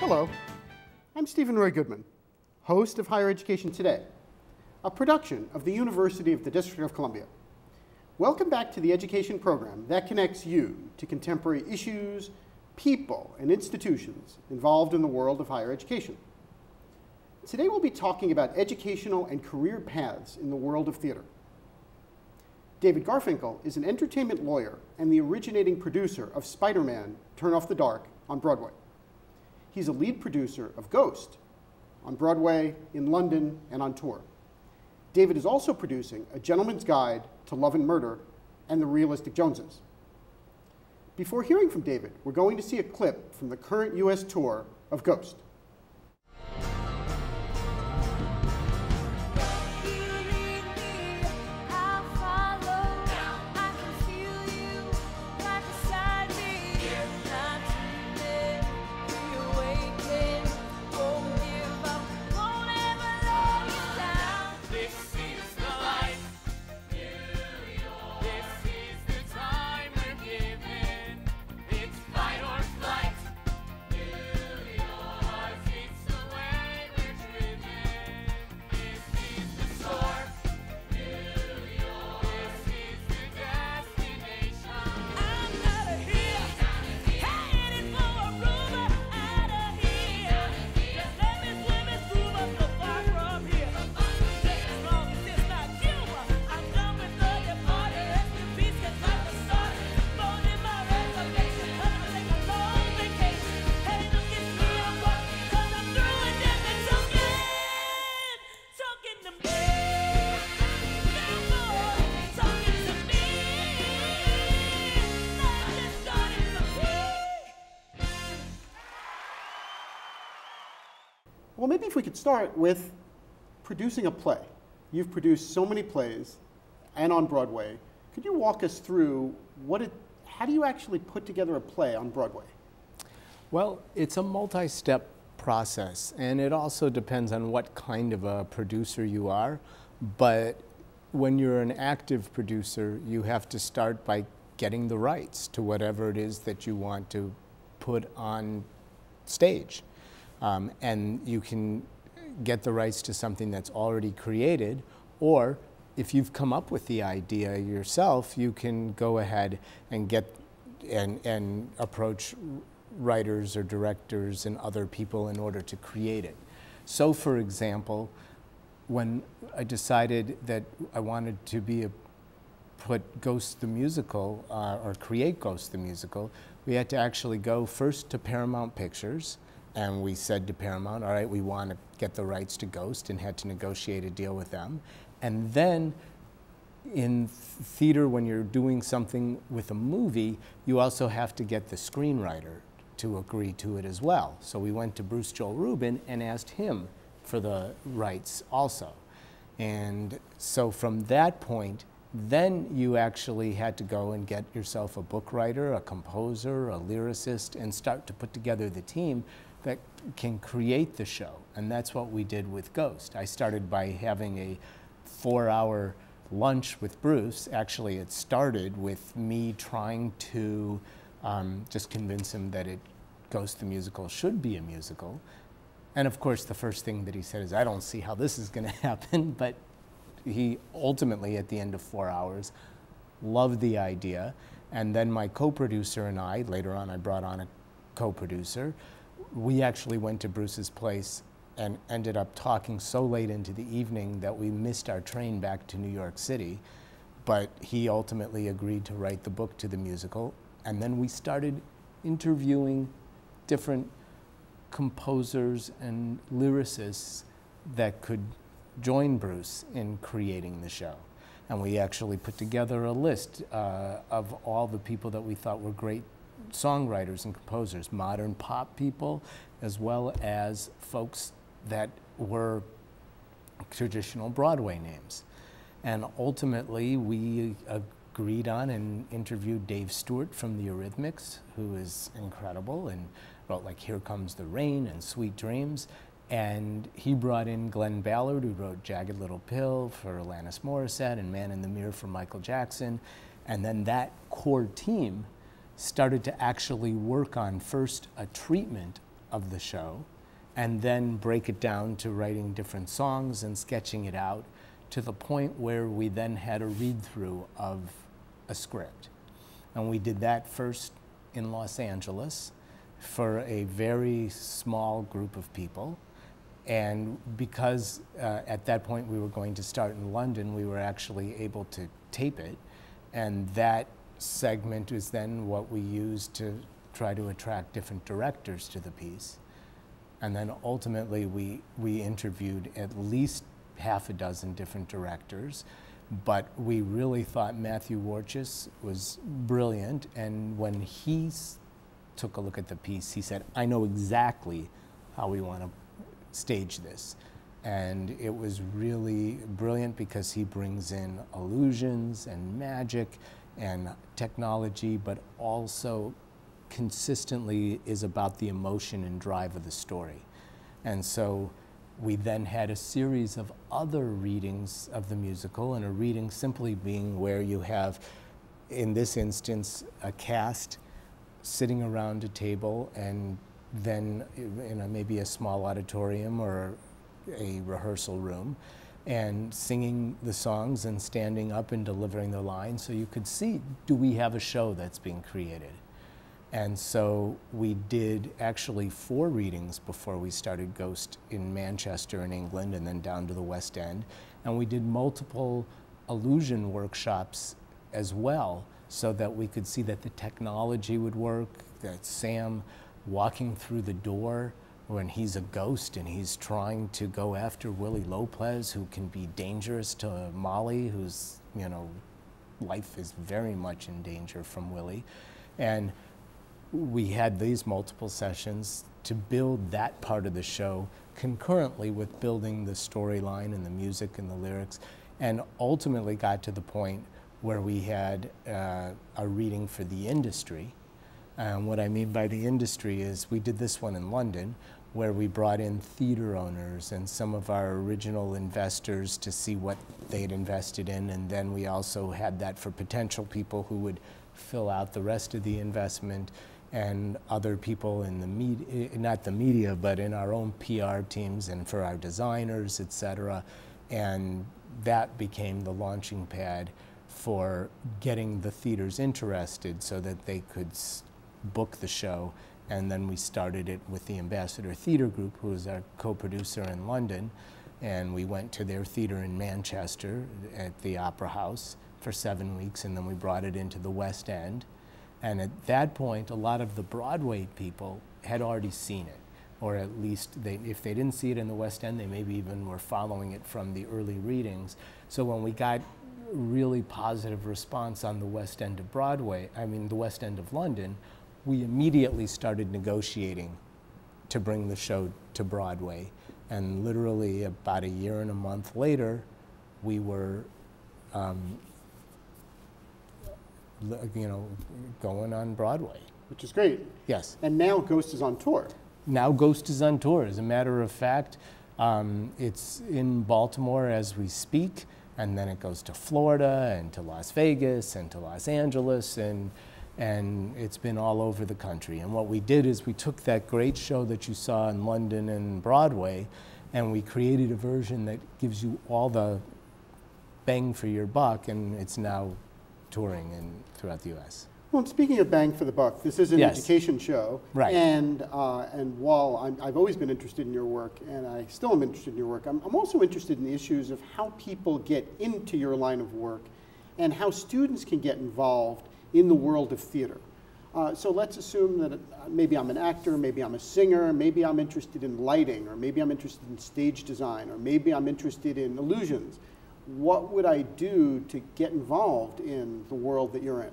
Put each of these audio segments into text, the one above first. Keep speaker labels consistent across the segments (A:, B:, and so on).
A: Hello, I'm Steven Roy Goodman, host of Higher Education Today, a production of the University of the District of Columbia. Welcome back to the education program that connects you to contemporary issues, people, and institutions involved in the world of higher education. Today we'll be talking about educational and career paths in the world of theater. David Garfinkle is an entertainment lawyer and the originating producer of Spider-Man: Turn Off the Dark on Broadway. He's a lead producer of Ghost on Broadway, in London, and on tour. David is also producing A Gentleman's Guide to Love and Murder and The Realistic Joneses. Before hearing from David, we're going to see a clip from the current US tour of Ghost. Well, maybe if we could start with producing a play. You've produced so many plays and on Broadway. Could you walk us through how do you actually put together a play on Broadway?
B: Well, it's a multi-step process, and it also depends on what kind of a producer you are. But when you're an active producer, you have to start by getting the rights to whatever it is that you want to put on stage. And you can get the rights to something that's already created, or if you've come up with the idea yourself, you can go ahead and and approach writers or directors and other people in order to create it. So, for example, when I decided that I wanted to put Ghost the Musical, or create Ghost the Musical, we had to actually go first to Paramount Pictures. And we said to Paramount, all right, we want to get the rights to Ghost, and had to negotiate a deal with them. And then in theater, when you're doing something with a movie, you also have to get the screenwriter to agree to it as well. So we went to Bruce Joel Rubin and asked him for the rights also. And so from that point, then you actually had to go and get yourself a book writer, a composer, a lyricist, and start to put together the team that can create the show. And that's what we did with Ghost. I started by having a 4-hour lunch with Bruce. Actually, it started with me trying to just convince him that Ghost the Musical should be a musical. And of course, the first thing that he said is, I don't see how this is gonna happen, but he ultimately, at the end of 4 hours, loved the idea. And then my co-producer and I, later on I brought on a co-producer, we actually went to Bruce's place and ended up talking so late into the evening that we missed our train back to New York City. But he ultimately agreed to write the book to the musical. And then we started interviewing different composers and lyricists that could join Bruce in creating the show. And we actually put together a list of all the people that we thought were great songwriters and composers, modern pop people, as well as folks that were traditional Broadway names. And ultimately, we agreed on and interviewed Dave Stewart from the Eurythmics, who is incredible and wrote like Here Comes the Rain and Sweet Dreams. And he brought in Glenn Ballard, who wrote Jagged Little Pill for Alanis Morissette and Man in the Mirror for Michael Jackson. And then that core team started to actually work on first a treatment of the show, and then break it down to writing different songs and sketching it out to the point where we then had a read-through of a script. And we did that first in Los Angeles for a very small group of people. And because at that point we were going to start in London, we were actually able to tape it. And that segment is then what we used to try to attract different directors to the piece. And then ultimately we interviewed at least half a dozen different directors, but we really thought Matthew Warchus was brilliant. And when he took a look at the piece, he said, I know exactly how we want to stage this. And it was really brilliant because he brings in illusions and magic and technology, but also consistently is about the emotion and drive of the story. And so we then had a series of other readings of the musical, and a reading simply being where you have, in this instance, a cast sitting around a table, and then in maybe a small auditorium or a rehearsal room, and singing the songs and standing up and delivering the lines, so you could see, do we have a show that's being created? And so we did actually 4 readings before we started Ghost in Manchester in England, and then down to the West End. And we did multiple illusion workshops as well, so that we could see that the technology would work, that Sam walking through the door when he's a ghost and he's trying to go after Willie Lopez, who can be dangerous to Molly, whose, you know, life is very much in danger from Willie. And we had these multiple sessions to build that part of the show concurrently with building the storyline and the music and the lyrics, and ultimately got to the point where we had a reading for the industry. And what I mean by the industry is we did this one in London, where we brought in theater owners and some of our original investors to see what they'd invested in, and then we also had that for potential people who would fill out the rest of the investment, and other people in the media, not the media, but in our own PR teams and for our designers, et cetera. And that became the launching pad for getting the theaters interested so that they could book the show. And then we started it with the Ambassador Theatre Group, who was our co-producer in London. And we went to their theater in Manchester at the Opera House for 7 weeks, and then we brought it into the West End. And at that point, a lot of the Broadway people had already seen it, or at least if they didn't see it in the West End, they maybe even were following it from the early readings. So when we got really positive response on the West End of Broadway, the West End of London, we immediately started negotiating to bring the show to Broadway. And literally about a year and a month later, we were going on Broadway.
A: Which is great.
B: Yes.
A: And now Ghost is on tour.
B: Now Ghost is on tour. As a matter of fact, it's in Baltimore as we speak, and then it goes to Florida and to Las Vegas and to Los Angeles, and it's been all over the country. And what we did is we took that great show that you saw in London and Broadway, and we created a version that gives you all the bang for your buck, and it's now touring throughout the U.S.
A: Well, and speaking of bang for the buck, this is an education show,
B: right?
A: And while I've always been interested in your work, and I still am interested in your work, I'm also interested in the issues of how people get into your line of work, and how students can get involved in the world of theater. So let's assume that maybe I'm an actor, maybe I'm a singer, maybe I'm interested in lighting, or maybe I'm interested in stage design, or maybe I'm interested in illusions. What would I do to get involved in the world that you're in?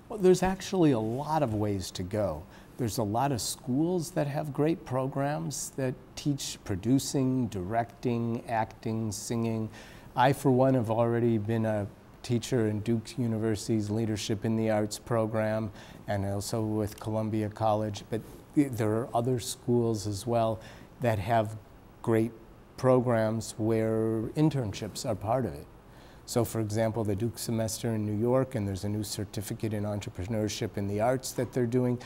B: Well, there's actually a lot of ways to go. There's a lot of schools that have great programs that teach producing, directing, acting, singing. I, for one, have already been a teacher in Duke University's Leadership in the Arts program, and also with Columbia College. But there are other schools as well that have great programs where internships are part of it. So for example, the Duke semester in New York, and there's a new certificate in entrepreneurship in the arts that they're doing.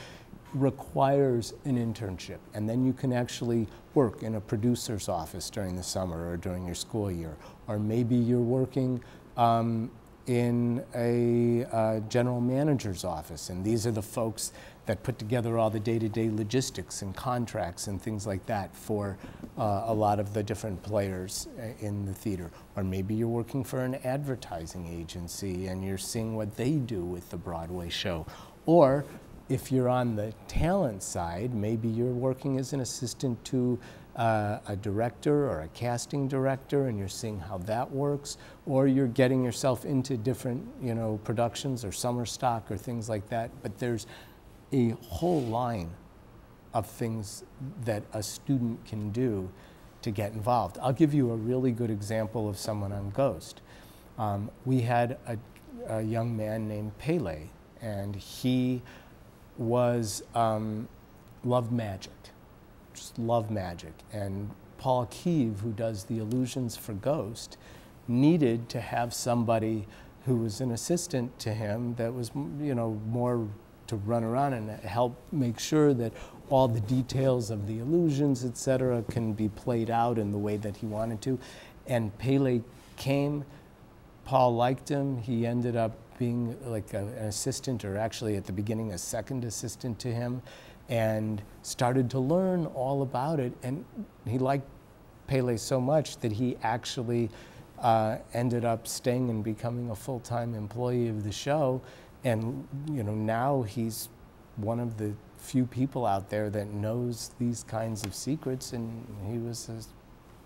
B: requires an internship, and then you can actually work in a producer's office during the summer or during your school year, or maybe you're working in a general manager's office, and these are the folks that put together all the day-to-day logistics and contracts and things like that for a lot of the different players in the theater. Or maybe you're working for an advertising agency and you're seeing what they do with the Broadway show. Or if you're on the talent side, maybe you're working as an assistant to a director or a casting director, and you're seeing how that works. Or you're getting yourself into different, productions or summer stock or things like that. But there's a whole line of things that a student can do to get involved. I'll give you a really good example of someone on Ghost. We had a young man named Pele, and he was loved magic, just loved magic. And Paul Keeve, who does the illusions for Ghost, needed to have somebody who was an assistant to him that was, more to run around and help make sure that all the details of the illusions, etc., can be played out in the way that he wanted to. And Pele came, Paul liked him, he ended up being like an assistant, or actually at the beginning a second assistant to him, and started to learn all about it. And he liked Pele so much that he actually ended up staying and becoming a full-time employee of the show. And now he's one of the few people out there that knows these kinds of secrets, and he was an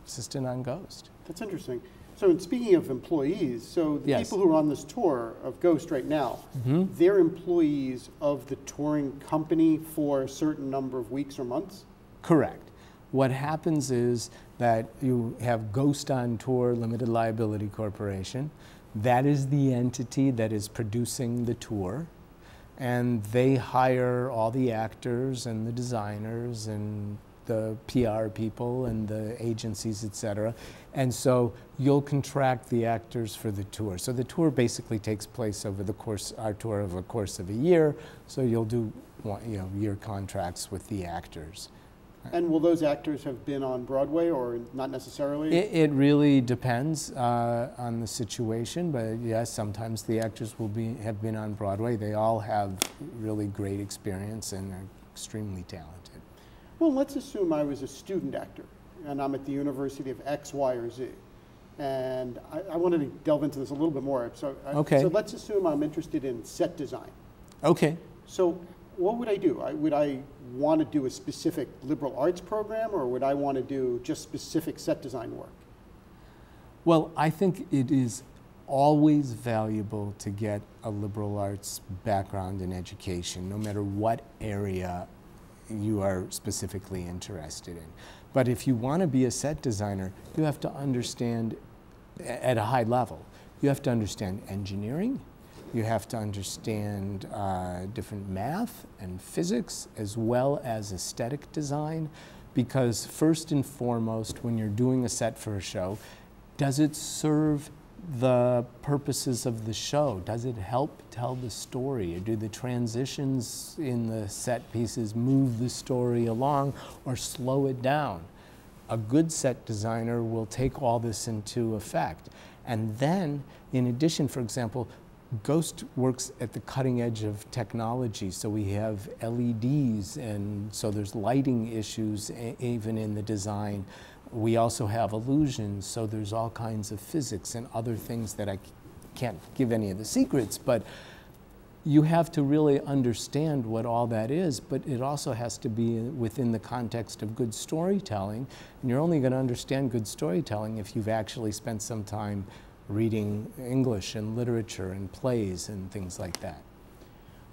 B: assistant on Ghost.
A: That's interesting. So speaking of employees, so the people who are on this tour of Ghost right now, they're employees of the touring company for a certain number of weeks or months?
B: Correct. What happens is that you have Ghost on Tour Limited Liability Corporation. That is the entity that is producing the tour, and they hire all the actors and the designers and the PR people and the agencies, etc. And so you'll contract the actors for the tour. So the tour basically takes place over the course, our tour of a course of a year. So you'll do year contracts with the actors.
A: And will those actors have been on Broadway or not necessarily?
B: It really depends on the situation, but yes, sometimes the actors have been on Broadway. They all have really great experience and are extremely talented.
A: Well, let's assume I was a student actor and I'm at the University of X, Y, or Z. And I wanted to delve into this a little bit more. So, so let's assume I'm interested in set design.
B: Okay.
A: So what would I do? Would I want to do a specific liberal arts program, or would I want to do just specific set design work?
B: Well, I think it is always valuable to get a liberal arts background in education, no matter what area you are specifically interested in. But if you want to be a set designer, you have to understand at a high level. You have to understand engineering. You have to understand different math and physics, as well as aesthetic design, because first and foremost, when you're doing a set for a show, does it serve the purposes of the show? Does it help tell the story? Or do the transitions in the set pieces move the story along or slow it down? A good set designer will take all this into effect. And then, in addition, for example, Ghost works at the cutting edge of technology, so we have LEDs, and so there's lighting issues even in the design. We also have illusions, so there's all kinds of physics and other things that I can't give any of the secrets, but you have to really understand what all that is, but it also has to be within the context of good storytelling, and you're only going to understand good storytelling if you've actually spent some time reading English and literature and plays and things like that.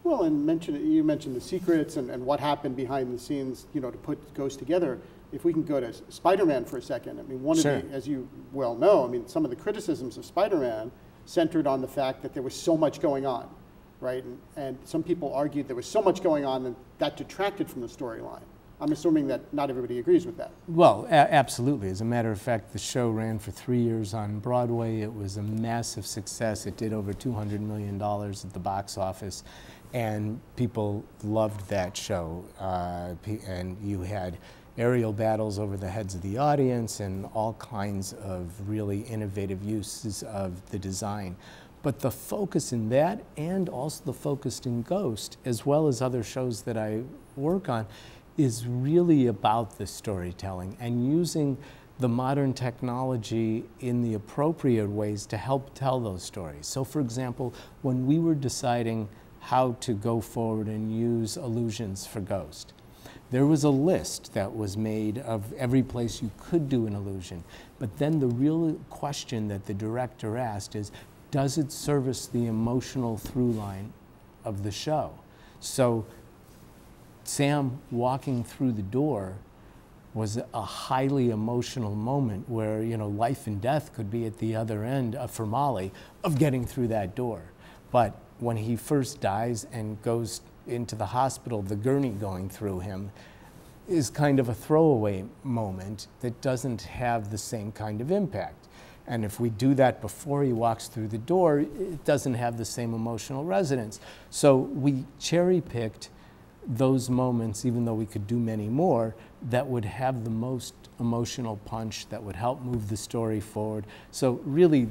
A: Well, and you mentioned the secrets and what happened behind the scenes, to put Ghost together. If we can go to Spider-Man for a second, I mean, one of the, as you well know, I mean, some of the criticisms of Spider-Man centered on the fact that there was so much going on, right? And some people argued there was so much going on that detracted from the storyline. I'm assuming that not everybody agrees with that.
B: Well, absolutely. As a matter of fact, the show ran for 3 years on Broadway. It was a massive success. It did over $200 million at the box office, and people loved that show. And you had aerial battles over the heads of the audience and all kinds of really innovative uses of the design. But the focus in that, and also the focus in Ghost, as well as other shows that I work on, is really about the storytelling and using the modern technology in the appropriate ways to help tell those stories. So for example, when we were deciding how to go forward and use illusions for Ghost, there was a list that was made of every place you could do an illusion. But then the real question that the director asked is, does it service the emotional through line of the show? So Sam walking through the door was a highly emotional moment where, you know, life and death could be at the other end, for Molly, of getting through that door. But when he first dies and goes into the hospital, the gurney going through him is kind of a throwaway moment that doesn't have the same kind of impact. And if we do that before he walks through the door, it doesn't have the same emotional resonance. So we cherry-picked those moments, even though we could do many more, that would have the most emotional punch, that would help move the story forward. So really,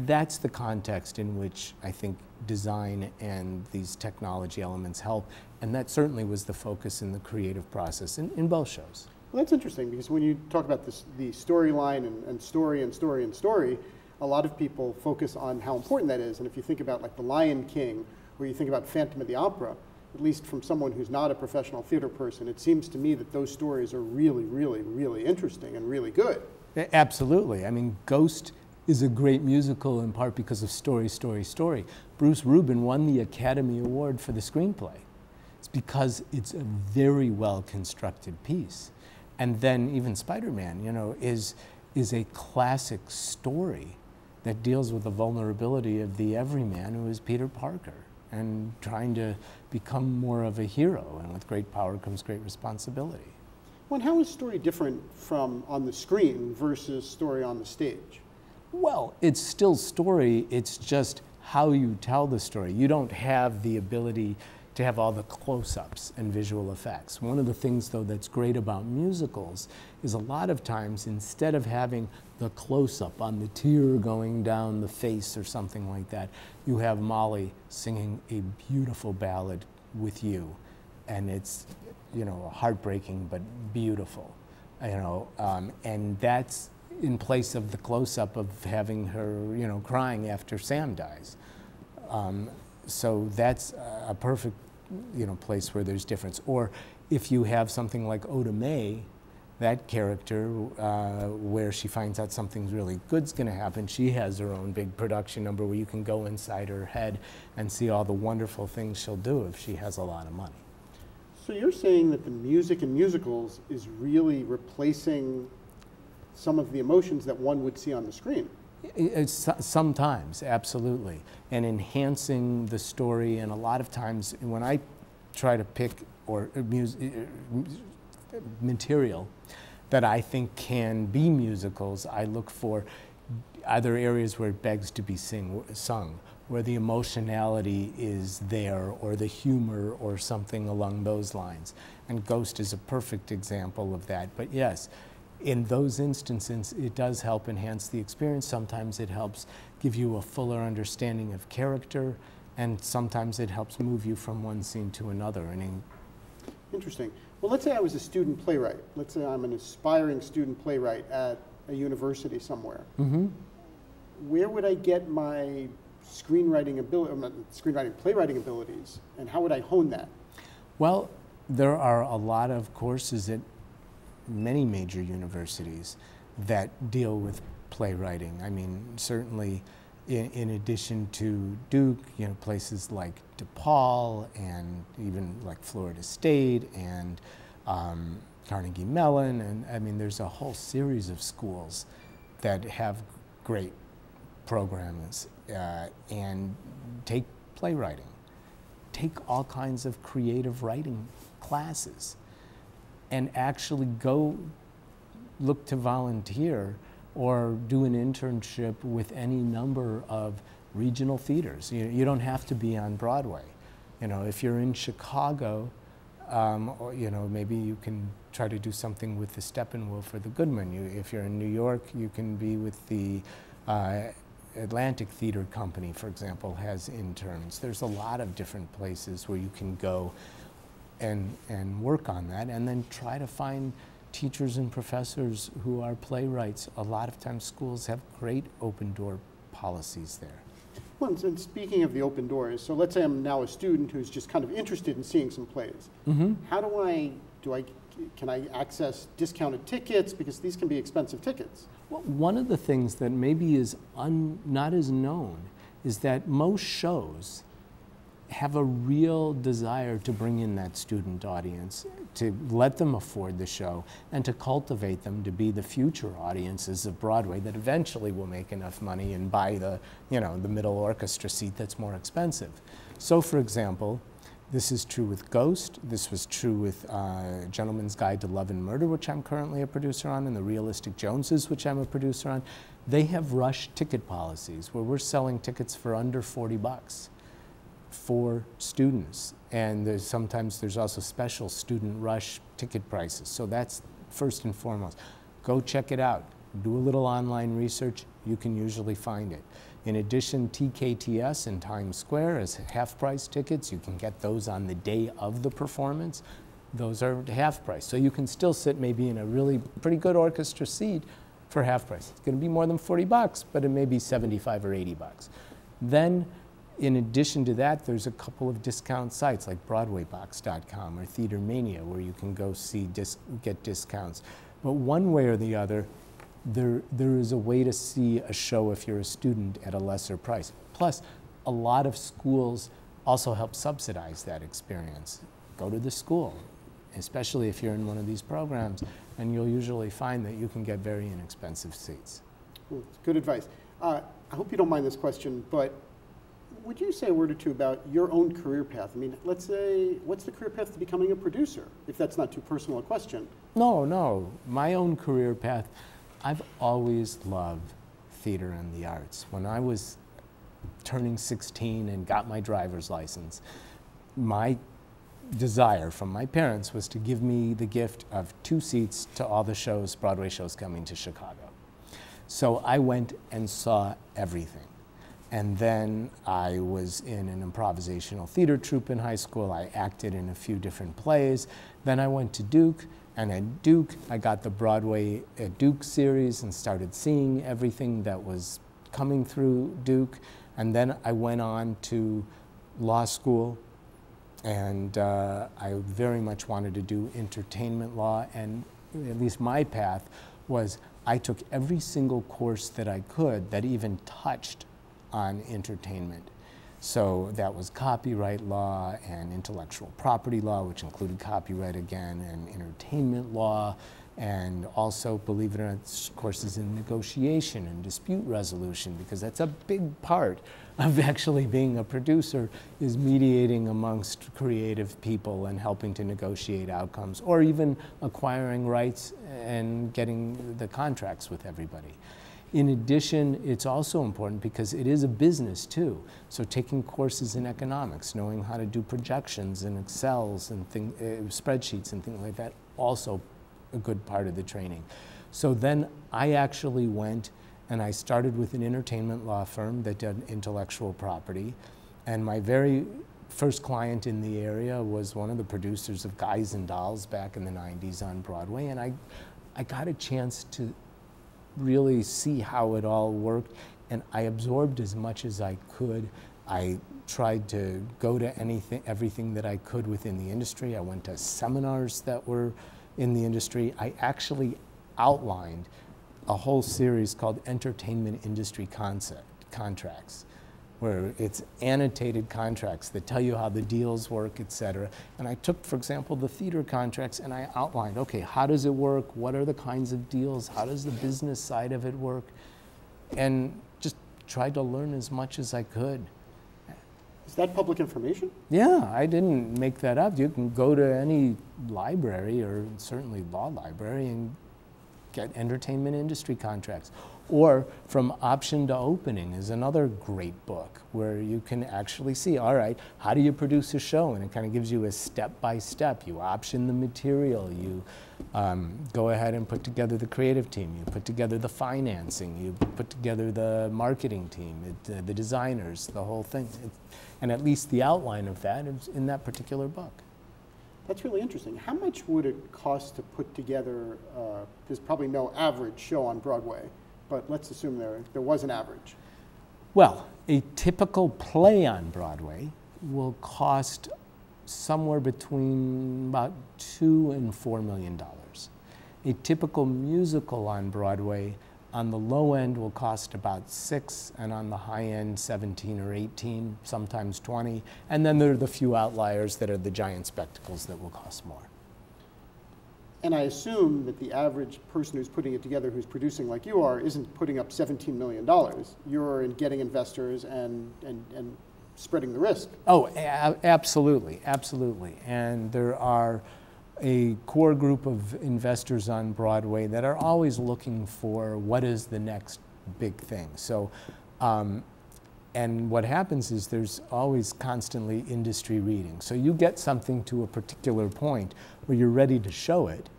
B: that's the context in which I think design and these technology elements help. And that certainly was the focus in the creative process in both shows.
A: Well, that's interesting, because when you talk about this, the storyline and story and story and story, a lot of people focus on how important that is. And if you think about like The Lion King, or you think about Phantom of the Opera, at least from someone who's not a professional theater person, it seems to me that those stories are really, really, really interesting and really good.
B: Absolutely. I mean, Ghost is a great musical in part because of story, story, story. Bruce Rubin won the Academy Award for the screenplay. It's because it's a very well constructed piece. And then even Spider-Man, you know, is a classic story that deals with the vulnerability of the everyman who is Peter Parker, and trying to become more of a hero. And with great power comes great responsibility.
A: Well, and how is story different from on the screen versus story on the stage?
B: Well, it's still story, it's just how you tell the story. You don't have the ability to have all the close-ups and visual effects. One of the things, though, that's great about musicals is a lot of times, instead of having the close-up on the tear going down the face or something like that, you have Molly singing a beautiful ballad with you. And it's, you know, heartbreaking but beautiful, you know, and that's in place of the close-up of having her, you know, crying after Sam dies. So that's a perfect, you know, place where there's difference. Or if you have something like Oda Mae, that character, where she finds out something really good's going to happen, she has her own big production number where you can go inside her head and see all the wonderful things she'll do if she has a lot of money.
A: So you're saying that the music in musicals is really replacing some of the emotions that one would see on the screen?
B: It's sometimes, absolutely, and enhancing the story. And a lot of times when I try to pick material that I think can be musicals, I look for either areas where it begs to be sung, where the emotionality is there, or the humor, or something along those lines. And Ghost is a perfect example of that. But yes, in those instances, it does help enhance the experience. Sometimes it helps give you a fuller understanding of character, and sometimes it helps move you from one scene to another.
A: Interesting. Well, let's say I was a student playwright. Let's say I'm an aspiring student playwright at a university somewhere.
B: Mm-hmm.
A: Where would I get my playwriting abilities, and how would I hone that?
B: Well, there are a lot of courses at many major universities that deal with playwriting. I mean, certainly in addition to Duke, you know, places like DePaul and even like Florida State and Carnegie Mellon, and I mean, there's a whole series of schools that have great programs and take playwriting, take all kinds of creative writing classes. and actually go look to volunteer or do an internship with any number of regional theaters. You don't have to be on Broadway. You know, if you're in Chicago, or, you know, maybe you can try to do something with the Steppenwolf or the Goodman. If you're in New York, you can be with the Atlantic Theater Company, for example, has interns. There's a lot of different places where you can go and work on that, and then try to find teachers and professors who are playwrights. A lot of times schools have great open door policies there.
A: Well, and speaking of the open doors, so let's say I'm now a student who's just kind of interested in seeing some plays. How can I access discounted tickets? Because these can be expensive tickets.
B: Well, one of the things that maybe is not as known is that most shows have a real desire to bring in that student audience, to let them afford the show, and to cultivate them to be the future audiences of Broadway that eventually will make enough money and buy the, you know, the middle orchestra seat that's more expensive. So, for example, this is true with Ghost. This was true with Gentleman's Guide to Love and Murder, which I'm currently a producer on, and The Realistic Joneses, which I'm a producer on. They have rush ticket policies where we're selling tickets for under $40 for students. And sometimes there's also special student rush ticket prices. So that's first and foremost. Go check it out. Do a little online research. You can usually find it. In addition, TKTS in Times Square is half-price tickets. You can get those on the day of the performance. Those are half price. So you can still sit maybe in a really pretty good orchestra seat for half price. It's going to be more than $40, but it may be $75 or $80. Then, in addition to that, there's a couple of discount sites like BroadwayBox.com or Theater Mania where you can go get discounts. But one way or the other, there is a way to see a show if you're a student at a lesser price. Plus, a lot of schools also help subsidize that experience. Go to the school, especially if you're in one of these programs, and you'll usually find that you can get very inexpensive seats.
A: Well, good advice. I hope you don't mind this question, but would you say a word or two about your own career path? I mean, let's say, what's the career path to becoming a producer, if that's not too personal a question?
B: No. My own career path, I've always loved theater and the arts. When I was turning 16 and got my driver's license, my desire from my parents was to give me the gift of 2 seats to all the shows, Broadway shows coming to Chicago. So I went and saw everything. And then I was in an improvisational theater troupe in high school. I acted in a few different plays. Then I went to Duke, and at Duke, I got the Broadway at Duke series and started seeing everything that was coming through Duke. And then I went on to law school, and I very much wanted to do entertainment law, and at least my path was I took every single course that I could that even touched on entertainment. So that was copyright law and intellectual property law, which included copyright again, and entertainment law, and also, believe it or not, courses in negotiation and dispute resolution, because that's a big part of actually being a producer, is mediating amongst creative people and helping to negotiate outcomes, or even acquiring rights and getting the contracts with everybody. In addition, it's also important because it is a business too. So taking courses in economics, knowing how to do projections and Excels and spreadsheets and things like that, also a good part of the training. So then I actually went and I started with an entertainment law firm that did intellectual property. And my very first client in the area was one of the producers of Guys and Dolls back in the 90s on Broadway. And I got a chance to really see how it all worked, and I absorbed as much as I could. I tried to go to everything that I could within the industry. I went to seminars that were in the industry. I actually outlined a whole series called Entertainment Industry Contracts, where it's annotated contracts that tell you how the deals work, et cetera. And I took, for example, the theater contracts, and I outlined, okay, how does it work? What are the kinds of deals? How does the business side of it work? And just tried to learn as much as I could.
A: Is that public information?
B: Yeah, I didn't make that up. You can go to any library, or certainly law library, and get entertainment industry contracts. Or From Option to Opening is another great book where you can actually see, all right, how do you produce a show? And it kind of gives you a step-by-step. You option the material, you go ahead and put together the creative team, you put together the financing, you put together the marketing team, the designers, the whole thing. And at least the outline of that is in that particular book.
A: That's really interesting. How much would it cost to put together, there's probably no average show on Broadway, but let's assume there was an average.
B: Well, a typical play on Broadway will cost somewhere between about $2 and $4 million. A typical musical on Broadway, on the low end, will cost about $6, and on the high end, 17 or 18, sometimes 20. And then there are the few outliers that are the giant spectacles that will cost more.
A: And I assume that the average person who's putting it together, who's producing like you are, isn't putting up $17 million. You're in getting investors and spreading the risk.
B: Oh, absolutely, absolutely. And there are a core group of investors on Broadway that are always looking for what is the next big thing. So, and what happens is there's always constantly industry reading. So you get something to a particular point where you're ready to show it,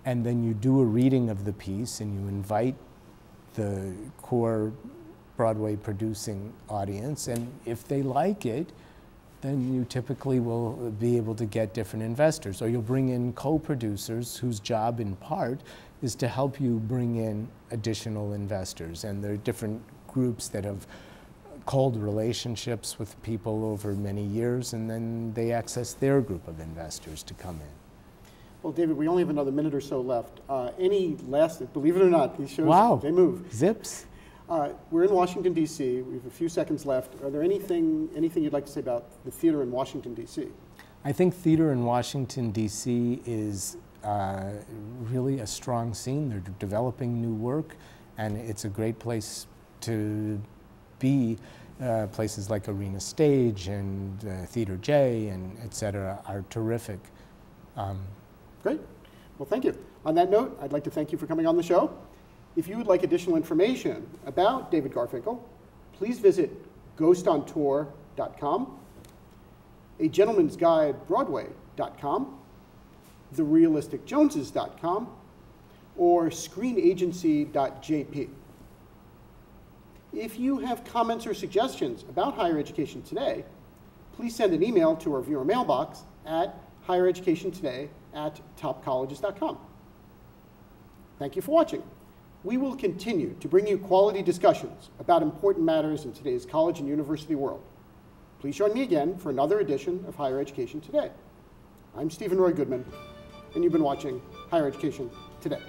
B: and then you do a reading of the piece and you invite the core Broadway producing audience, and if they like it, then you typically will be able to get different investors. Or you'll bring in co-producers whose job in part is to help you bring in additional investors. And there are different groups that have culled relationships with people over many years, and then they access their group of investors to come in.
A: Well, David, we only have another minute or so left. Any last, believe it or not, these shows,
B: wow.
A: They move.
B: Zips.
A: We're in Washington, D.C. We have a few seconds left. Are there anything you'd like to say about the theater in Washington, D.C.?
B: I think theater in Washington, D.C. is really a strong scene. They're developing new work, and it's a great place to be. Places like Arena Stage and Theater J and et cetera are terrific.
A: Great. Well, thank you. On that note, I'd like to thank you for coming on the show. If you would like additional information about David Garfinkle, please visit ghostontour.com, A Gentleman's Guide Broadway.com, TheRealisticJoneses.com, or ScreenAgency.jp. If you have comments or suggestions about higher education today, please send an email to our viewer mailbox at highereducationtoday@topcolleges.com. Thank you for watching. We will continue to bring you quality discussions about important matters in today's college and university world. Please join me again for another edition of Higher Education Today. I'm Steven Roy Goodman, and you've been watching Higher Education Today.